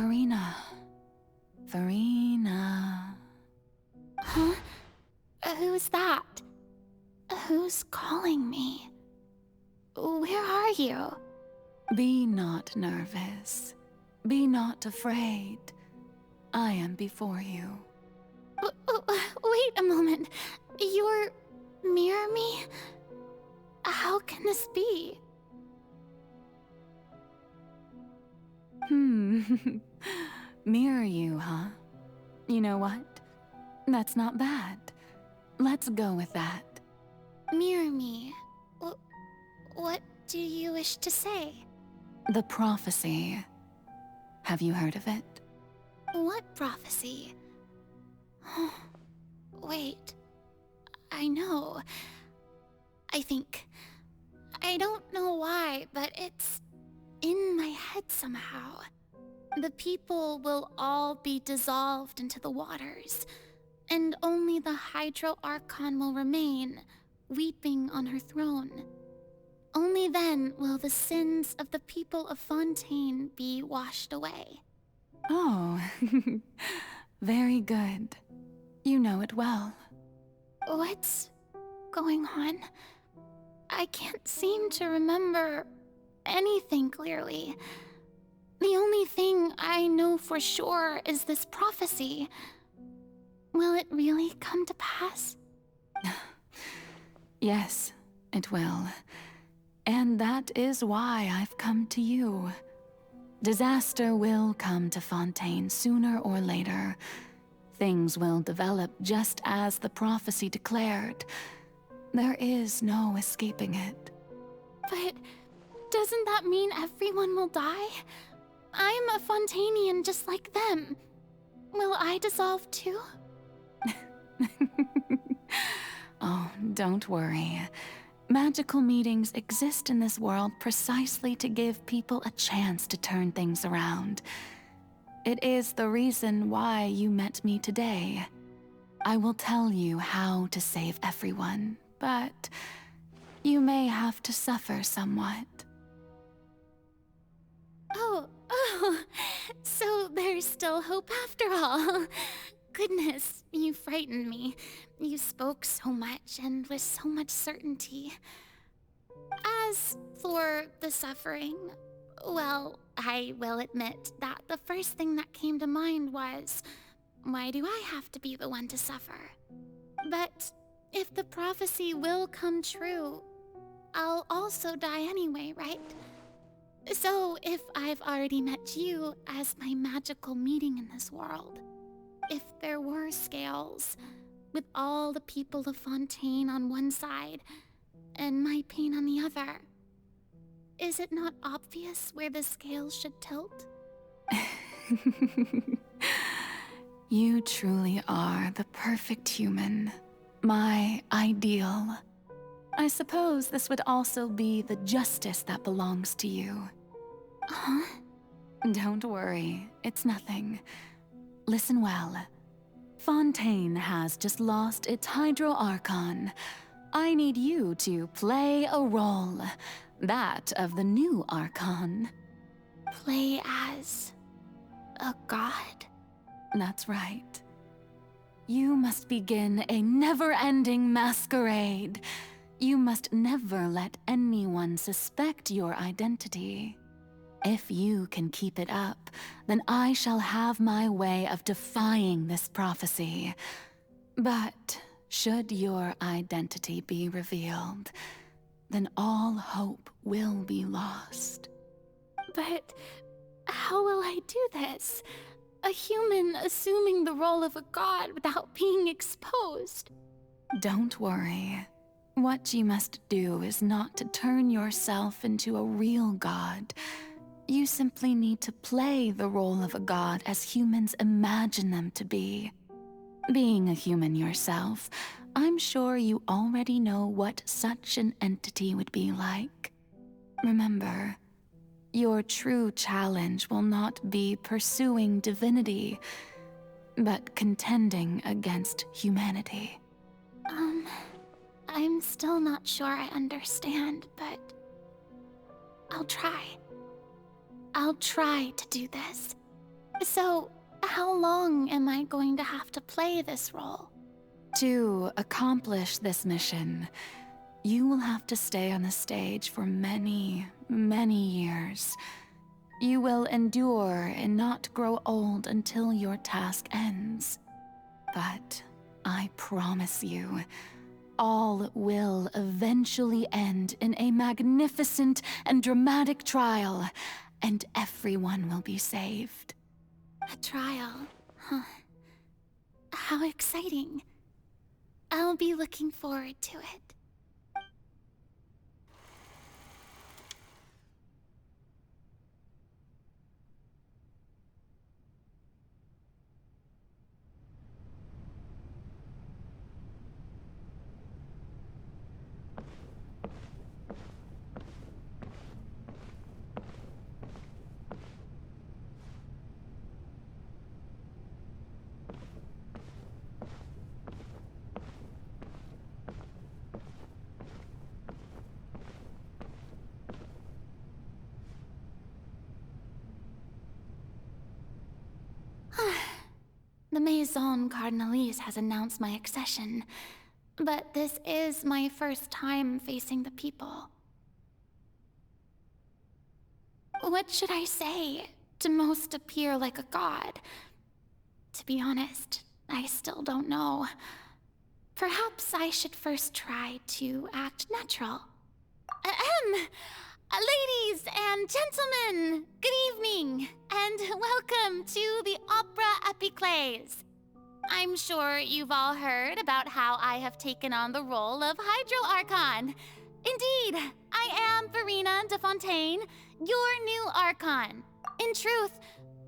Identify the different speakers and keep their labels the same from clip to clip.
Speaker 1: Furina. Furina.
Speaker 2: Huh? Who's that? Who's calling me? Where are you?
Speaker 1: Be not nervous. Be not afraid. I am before you.
Speaker 2: Wait a moment. You're near me? How can this be?
Speaker 1: Mirror you, huh? You know what? That's not bad. Let's go with that.
Speaker 2: Mirror me? What do you wish to say?
Speaker 1: The prophecy. Have you heard of it?
Speaker 2: What prophecy? Wait. I know. I think. I don't know why, but it's in my head somehow. The people will all be dissolved into the waters, and only the Hydro Archon will remain, weeping on her throne. Only then will the sins of the people of Fontaine be washed away.
Speaker 1: Oh, very good. You know it well.
Speaker 2: What's going on? I can't seem to remember anything clearly. The only thing I know for sure is this prophecy. Will it really come to pass?
Speaker 1: Yes, it will. And that is why I've come to you. Disaster will come to Fontaine sooner or later. Things will develop just as the prophecy declared. There is no escaping it.
Speaker 2: But doesn't that mean everyone will die? I'm a Fontainian just like them. Will I dissolve too?
Speaker 1: Oh, don't worry. Magical meetings exist in this world precisely to give people a chance to turn things around. It is the reason why you met me today. I will tell you how to save everyone, but you may have to suffer somewhat.
Speaker 2: Oh, so there's still hope after all. Goodness, you frightened me. You spoke so much and with so much certainty. As for the suffering, well, I will admit that the first thing that came to mind was, why do I have to be the one to suffer? But if the prophecy will come true, I'll also die anyway, right? So if I've already met you as my magical meeting in this world, if there were scales, with all the people of Fontaine on one side, and my pain on the other, is it not obvious where the scales should tilt?
Speaker 1: You truly are the perfect human, my ideal. I suppose this would also be the justice that belongs to you.
Speaker 2: Huh?
Speaker 1: Don't worry, it's nothing. Listen well. Fontaine has just lost its Hydro Archon. I need you to play a role, that of the new Archon.
Speaker 2: Play as a god?
Speaker 1: That's right. You must begin a never-ending masquerade. You must never let anyone suspect your identity. If you can keep it up, then I shall have my way of defying this prophecy. But should your identity be revealed, then all hope will be lost.
Speaker 2: But how will I do this? A human assuming the role of a god without being exposed.
Speaker 1: Don't worry. What you must do is not to turn yourself into a real god. You simply need to play the role of a god as humans imagine them to be. Being a human yourself, I'm sure you already know what such an entity would be like. Remember, your true challenge will not be pursuing divinity, but contending against humanity.
Speaker 2: I'm still not sure I understand, but I'll try. I'll try to do this. So, how long am I going to have to play this role?
Speaker 1: To accomplish this mission, you will have to stay on the stage for many, many years. You will endure and not grow old until your task ends. But I promise you, all will eventually end in a magnificent and dramatic trial, and everyone will be saved.
Speaker 2: A trial, huh? How exciting. I'll be looking forward to it. The Maison Cardinalise has announced my accession, but this is my first time facing the people. What should I say to most appear like a god? To be honest, I still don't know. Perhaps I should first try to act natural. Ladies and gentlemen, good evening, and welcome to the Opera Epiclese. I'm sure you've all heard about how I have taken on the role of Hydro Archon. Indeed, I am Furina de Fontaine, your new Archon. In truth,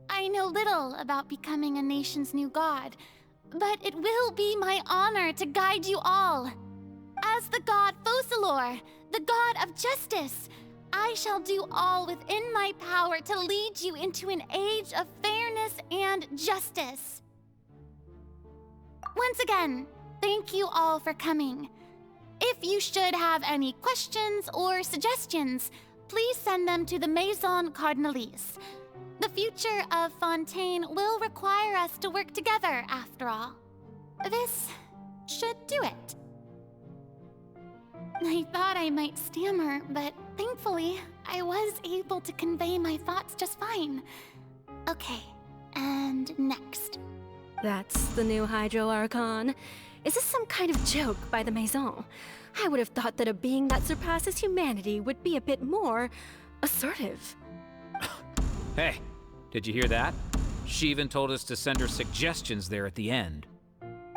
Speaker 2: I know little about becoming a nation's new god, but it will be my honor to guide you all. As the god Focalors, the god of justice, I shall do all within my power to lead you into an age of fairness and justice. Once again, thank you all for coming. If you should have any questions or suggestions, please send them to the Maison Cardinalise. The future of Fontaine will require us to work together, after all. This should do it. I thought I might stammer, but thankfully, I was able to convey my thoughts just fine. Okay, and next.
Speaker 3: That's the new Hydro Archon. Is this some kind of joke by the Maison? I would have thought that a being that surpasses humanity would be a bit more assertive.
Speaker 4: Hey, did you hear that? She even told us to send her suggestions there at the end.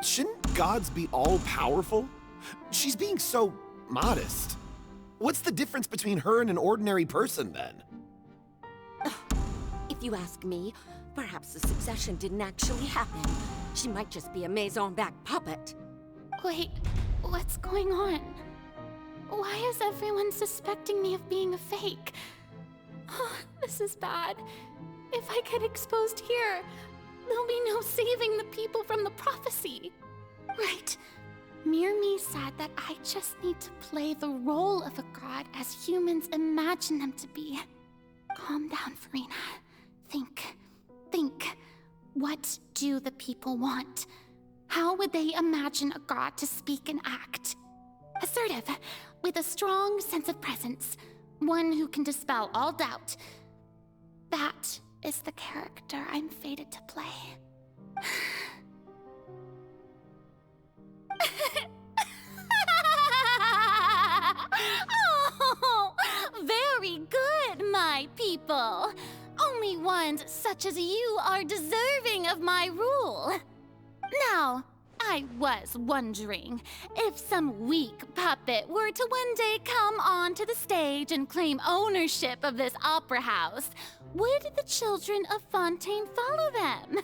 Speaker 5: Shouldn't gods be all-powerful? She's being so modest. What's the difference between her and an ordinary person, then?
Speaker 6: If you ask me, perhaps the succession didn't actually happen. She might just be a Maison-back puppet.
Speaker 2: Wait, what's going on? Why is everyone suspecting me of being a fake? Oh, this is bad. If I get exposed here, there'll be no saving the people from the prophecy. Right. Mirmi said that I just need to play the role of a god as humans imagine them to be. Calm down, Furina. Think. What do the people want? How would they imagine a god to speak and act? Assertive, with a strong sense of presence. One who can dispel all doubt. That is the character I'm fated to play. Oh, very good, my people. Only ones such as you are deserving of my rule. Now, I was wondering if some weak puppet were to one day come onto the stage and claim ownership of this opera house, would the children of Fontaine follow them?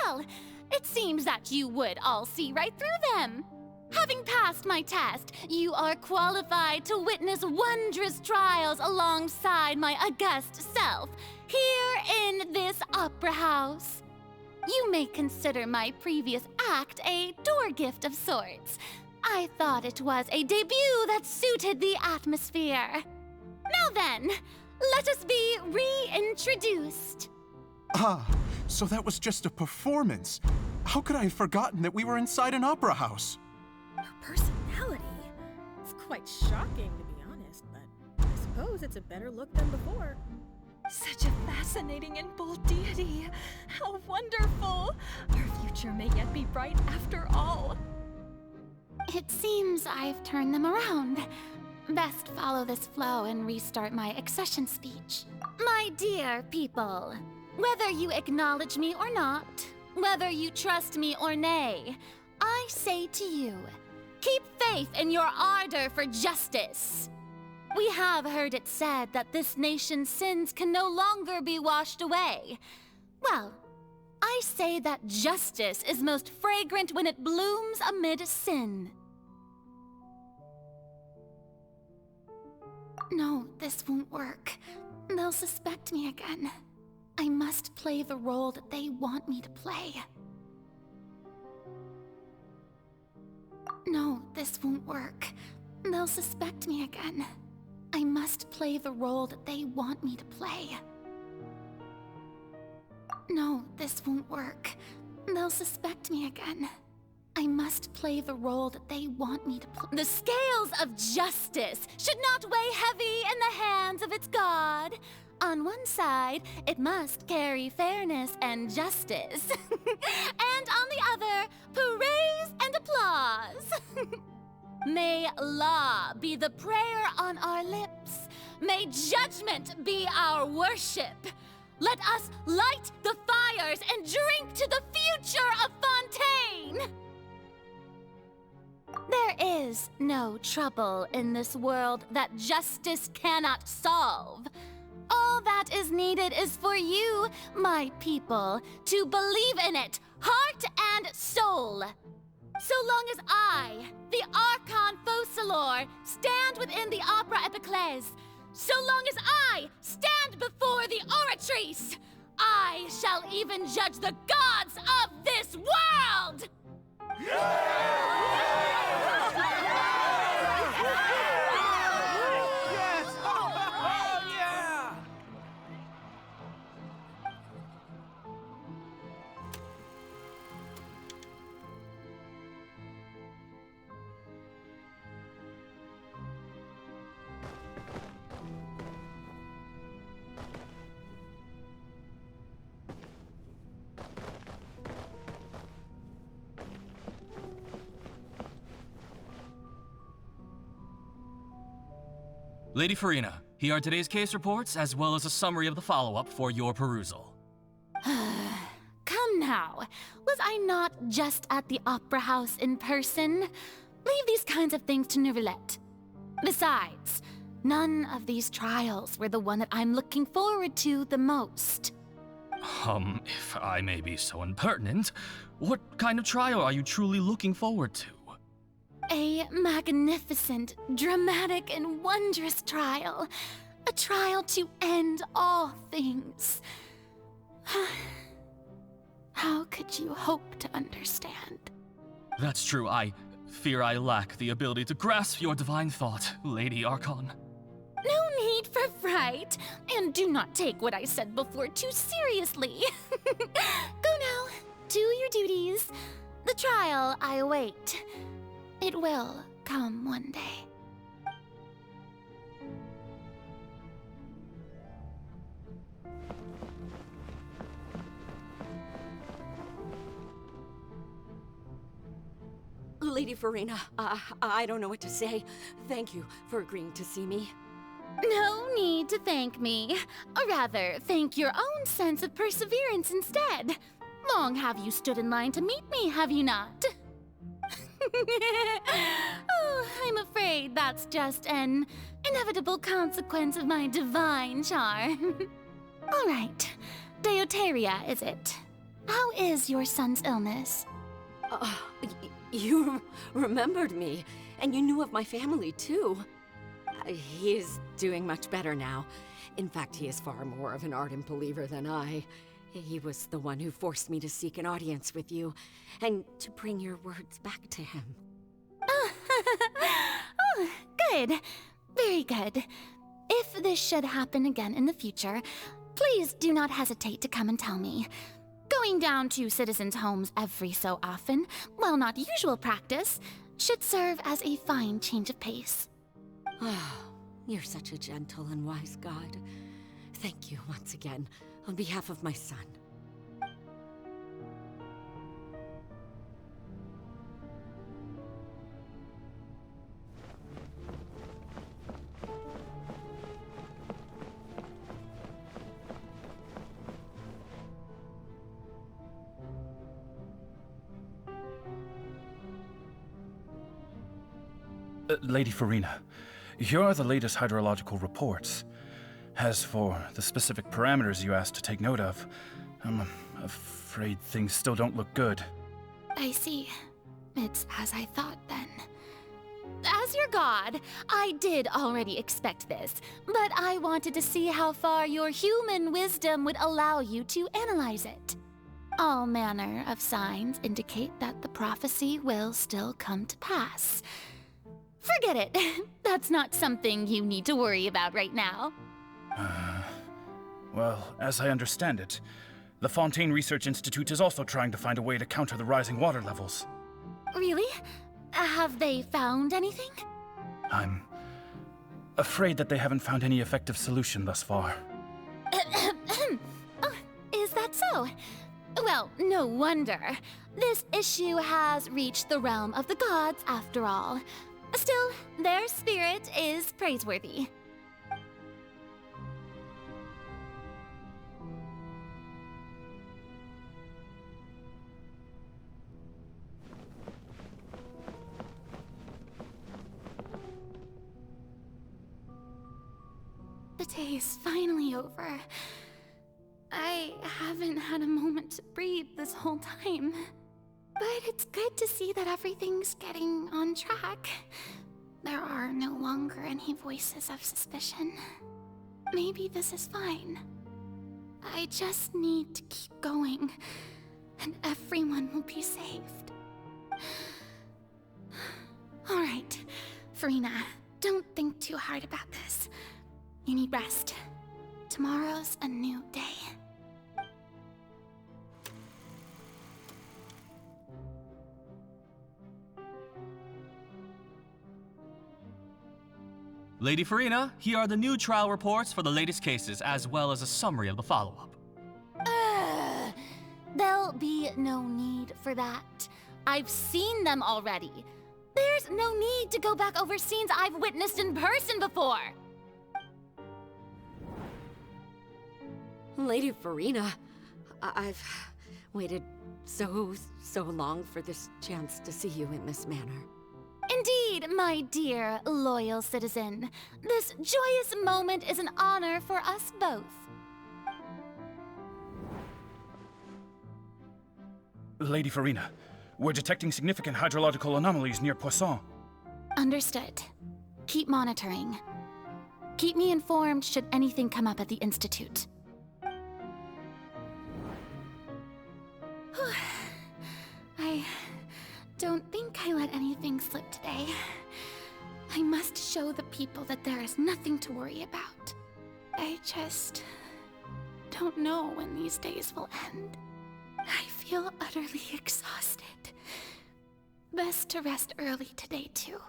Speaker 2: Well, it seems that you would all see right through them. Having passed my test, you are qualified to witness wondrous trials alongside my august self, here in this opera house. You may consider my previous act a door gift of sorts. I thought it was a debut that suited the atmosphere. Now then, let us be reintroduced.
Speaker 7: Ah, so that was just a performance. How could I have forgotten that we were inside an opera house?
Speaker 8: Her personality? It's quite shocking, to be honest, but I suppose it's a better look than before.
Speaker 9: Such a fascinating and bold deity. How wonderful! Our future may yet be bright after all.
Speaker 2: It seems I've turned them around. Best follow this flow and restart my accession speech. My dear people, whether you acknowledge me or not, whether you trust me or nay, I say to you, keep faith in your ardor for justice. We have heard it said that this nation's sins can no longer be washed away. Well, I say that justice is most fragrant when it blooms amid sin. No, this won't work. They'll suspect me again. I must play the role that they want me to play. No, this won't work. They'll suspect me again. I must play the role that they want me to play. No, this won't work. They'll suspect me again. I must play the role that they want me to play. The scales of justice should not weigh heavy in the hands of its god. On one side, it must carry fairness and justice. And on the other, praise and applause. May law be the prayer on our lips. May judgment be our worship. Let us light the fires and drink to the future of Fontaine. There is no trouble in this world that justice cannot solve. All that is needed is for you, my people, to believe in it, heart and soul. So long as I, the Archon Focalors, stand within the Opera Epiclese, so long as I stand before the Oratrice, I shall even judge the gods of this world!
Speaker 10: Lady Furina, here are today's case reports, as well as a summary of the follow-up for your perusal.
Speaker 2: Come now, was I not just at the Opera House in person? Leave these kinds of things to Neuvillette. Besides, none of these trials were the one that I'm looking forward to the most.
Speaker 10: If I may be so impertinent, what kind of trial are you truly looking forward to?
Speaker 2: A magnificent, dramatic, and wondrous trial. A trial to end all things. How could you hope to understand?
Speaker 10: That's true. I fear I lack the ability to grasp your divine thought, Lady Archon.
Speaker 2: No need for fright, and do not take what I said before too seriously. Go now, do your duties. The trial I await. It will come one day.
Speaker 6: Lady Furina, I don't know what to say. Thank you for agreeing to see me.
Speaker 2: No need to thank me. Or rather, thank your own sense of perseverance instead. Long have you stood in line to meet me, have you not? Oh, I'm afraid that's just an inevitable consequence of my divine charm. All right, Deoteria, is it? How is your son's illness?
Speaker 6: You remembered me, and you knew of my family, too. He is doing much better now. In fact, he is far more of an ardent believer than I. He was the one who forced me to seek an audience with you, and to bring your words back to him.
Speaker 2: Oh, good. Very good. If this should happen again in the future, please do not hesitate to come and tell me. Going down to citizens' homes every so often, while not usual practice, should serve as a fine change of pace.
Speaker 6: Oh, you're such a gentle and wise god. Thank you once again, on behalf of my son.
Speaker 10: Lady Furina, here are the latest hydrological reports. As for the specific parameters you asked to take note of, I'm afraid things still don't look good.
Speaker 2: I see. It's as I thought then. As your god, I did already expect this, but I wanted to see how far your human wisdom would allow you to analyze it. All manner of signs indicate that the prophecy will still come to pass. Forget it. That's not something you need to worry about right now.
Speaker 10: Well, as I understand it, the Fontaine Research Institute is also trying to find a way to counter the rising water levels.
Speaker 2: Really? Have they found anything?
Speaker 10: I'm afraid that they haven't found any effective solution thus far.
Speaker 2: Oh, is that so? Well, no wonder. This issue has reached the realm of the gods after all. Still, their spirit is praiseworthy. The day is finally over. I haven't had a moment to breathe this whole time. But it's good to see that everything's getting on track. There are no longer any voices of suspicion. Maybe this is fine. I just need to keep going, and everyone will be saved. All right, Furina, don't think too hard about this. You need rest. Tomorrow's a new day.
Speaker 10: Lady Furina, here are the new trial reports for the latest cases, as well as a summary of the follow-up.
Speaker 2: There'll be no need for that. I've seen them already. There's no need to go back over scenes I've witnessed in person before.
Speaker 6: Lady Furina, I've waited so long for this chance to see you in this manner.
Speaker 2: Indeed, my dear, loyal citizen. This joyous moment is an honor for us both.
Speaker 10: Lady Furina, we're detecting significant hydrological anomalies near Poisson.
Speaker 2: Understood. Keep monitoring. Keep me informed should anything come up at the Institute. I don't think I let anything slip today. I must show the people that there is nothing to worry about. I just don't know when these days will end. I feel utterly exhausted. Best to rest early today, too.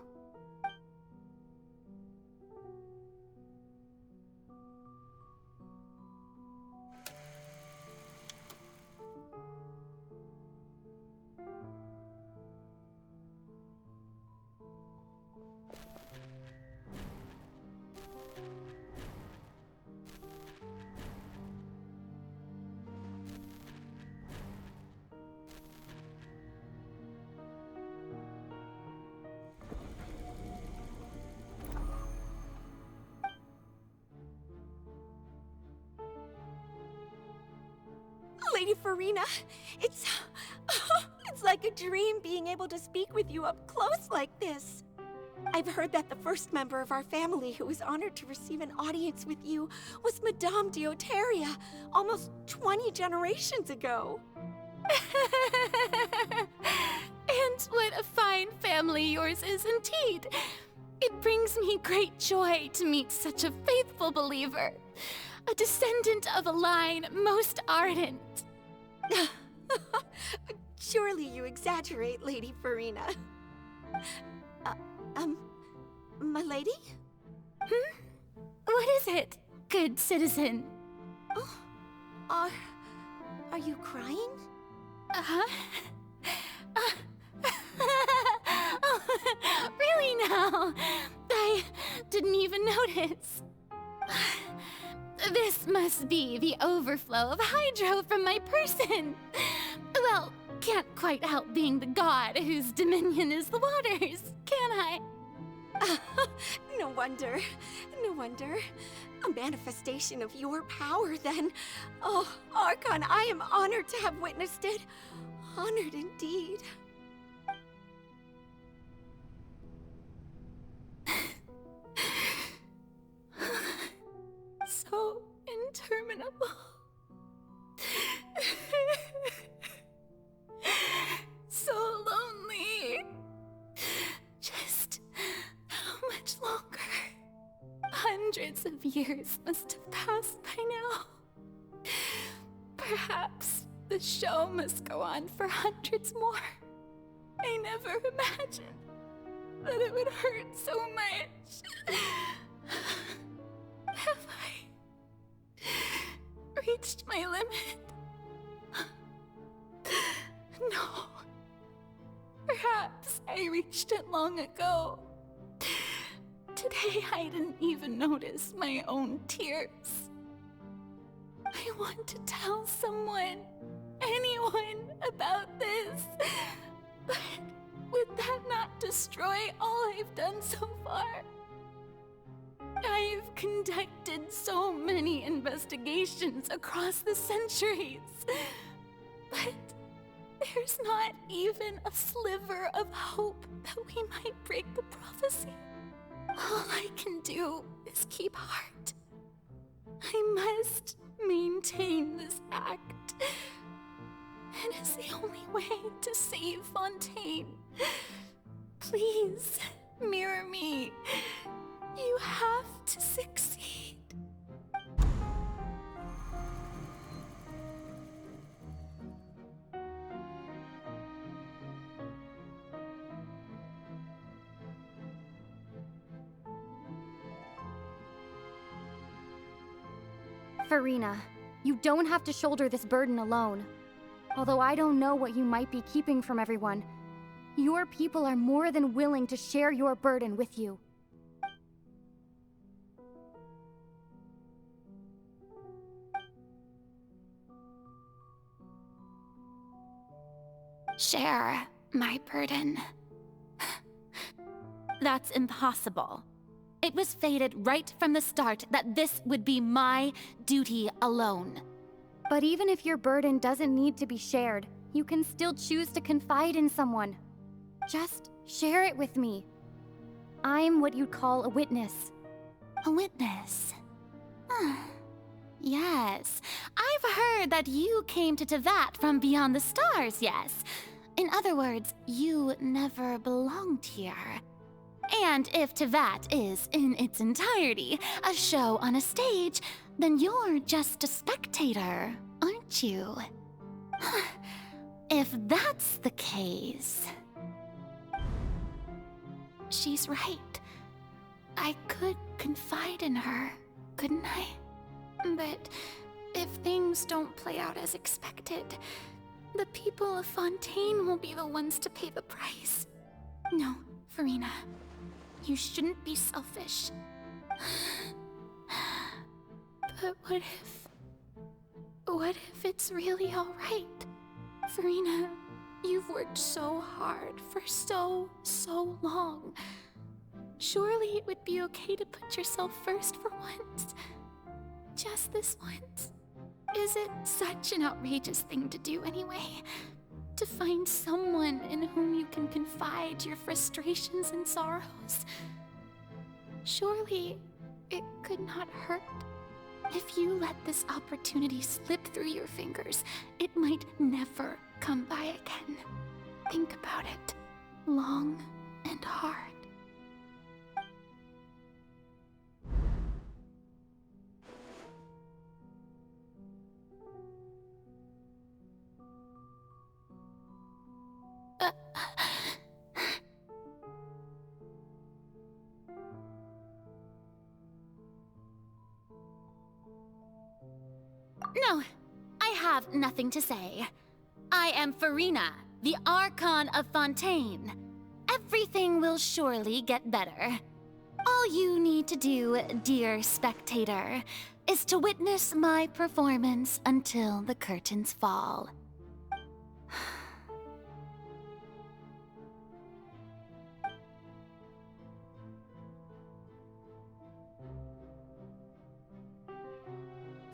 Speaker 11: Lady Furina, it's like a dream being able to speak with you up close like this. I've heard that the first member of our family who was honored to receive an audience with you was Madame Deoteria, almost 20 generations ago.
Speaker 2: And what a fine family yours is indeed. It brings me great joy to meet such a faithful believer. a descendant of a line most ardent.
Speaker 11: Surely you exaggerate, Lady Furina. My lady?
Speaker 2: What is it, good citizen?
Speaker 11: Oh, are you crying?
Speaker 2: Uh-huh. Oh, really now? I didn't even notice. This must be the overflow of hydro from my person. Well, can't quite help being the god whose dominion is the waters, can I?
Speaker 11: No wonder. No wonder. A manifestation of your power, then. Oh, Archon, I am honored to have witnessed it. Honored indeed.
Speaker 2: So interminable. So lonely. Just how much longer? Hundreds of years must have passed by now. Perhaps the show must go on for hundreds more. I never imagined that it would hurt so much. Have I reached my limit? No. Perhaps I reached it long ago. Today I didn't even notice my own tears. I want to tell someone, anyone, about this. But would that not destroy all I've done so far? I've conducted so many investigations across the centuries. But there's not even a sliver of hope that we might break the prophecy. All I can do is keep heart. I must maintain this act. It is the only way to save Fontaine. Please, mirror me. You have to succeed.
Speaker 12: Furina, you don't have to shoulder this burden alone. Although I don't know what you might be keeping from everyone, your people are more than willing to share your burden with you.
Speaker 2: Share my burden. That's impossible. It was fated right from the start that this would be my duty alone.
Speaker 12: But even if your burden doesn't need to be shared, you can still choose to confide in someone. Just share it with me. I'm what you'd call a witness.
Speaker 2: A witness? Yes. I've heard that you came to Tevat from beyond the stars, yes. In other words, you never belonged here. And if Tevat is, in its entirety, a show on a stage, then you're just a spectator, aren't you? If that's the case... She's right. I could confide in her, couldn't I? But if things don't play out as expected, the people of Fontaine will be the ones to pay the price. No, Furina. You shouldn't be selfish. But what if it's really alright? Furina, you've worked so hard for so long. Surely it would be okay to put yourself first for once. Just this once. Is it such an outrageous thing to do anyway? To find someone in whom you can confide your frustrations and sorrows? Surely it could not hurt. If you let this opportunity slip through your fingers, it might never come by again. Think about it long and hard. No, I have nothing to say. I am Furina, the Archon of Fontaine. Everything will surely get better. All you need to do, dear spectator, is to witness my performance until the curtains fall.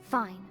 Speaker 12: Fine.